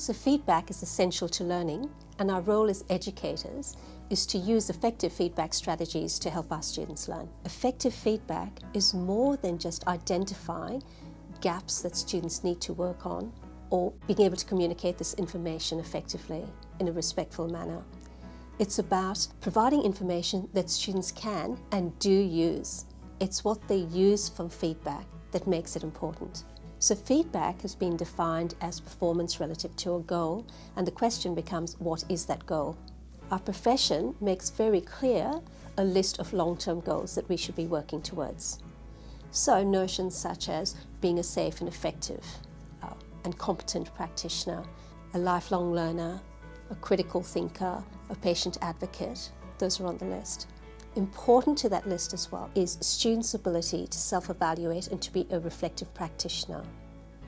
So feedback is essential to learning, and our role as educators is to use effective feedback strategies to help our students learn. Effective feedback is more than just identifying gaps that students need to work on or being able to communicate this information effectively in a respectful manner. It's about providing information that students can and do use. It's what they use from feedback that makes it important. So feedback has been defined as performance relative to a goal, and the question becomes, what is that goal? Our profession makes very clear a list of long-term goals that we should be working towards. So notions such as being a safe and effective and competent practitioner, a lifelong learner, a critical thinker, a patient advocate, those are on the list. Important to that list as well is students' ability to self-evaluate and to be a reflective practitioner.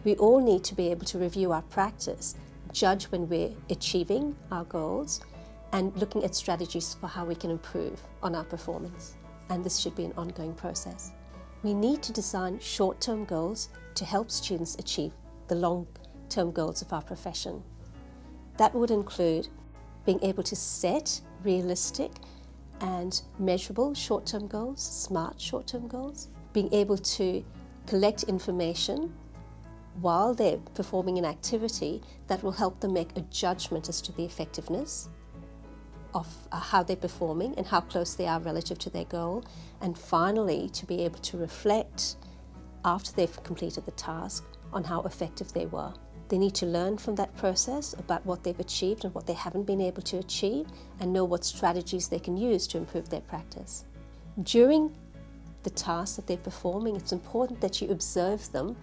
We all need to be able to review our practice, judge when we're achieving our goals, and looking at strategies for how we can improve on our performance. And this should be an ongoing process. We need to design short-term goals to help students achieve the long-term goals of our profession. That would include being able to set realistic and measurable short-term goals, smart short-term goals, being able to collect information while they're performing an activity that will help them make a judgment as to the effectiveness of how they're performing and how close they are relative to their goal, and finally to be able to reflect after they've completed the task on how effective they were. They need to learn from that process about what they've achieved and what they haven't been able to achieve, and know what strategies they can use to improve their practice. During the tasks that they're performing, it's important that you observe them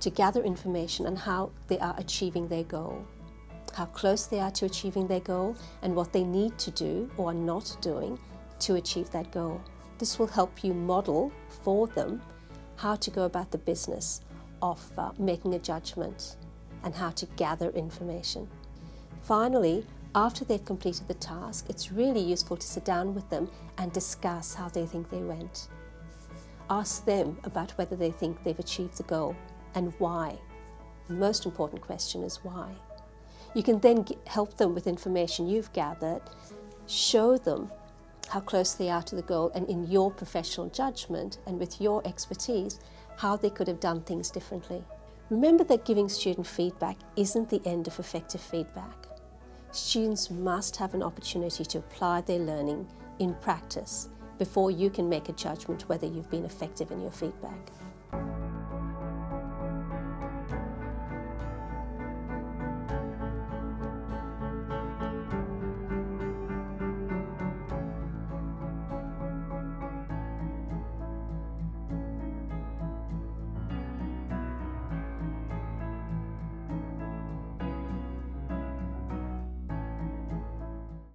to gather information on how they are achieving their goal, how close they are to achieving their goal, and what they need to do or are not doing to achieve that goal. This will help you model for them how to go about the business of making a judgment and how to gather information. Finally, after they've completed the task, it's really useful to sit down with them and discuss how they think they went. Ask them about whether they think they've achieved the goal and why. The most important question is why. You can then help them with information you've gathered, show them how close they are to the goal, and in your professional judgment and with your expertise, how they could have done things differently. Remember that giving student feedback isn't the end of effective feedback. Students must have an opportunity to apply their learning in practice before you can make a judgment whether you've been effective in your feedback.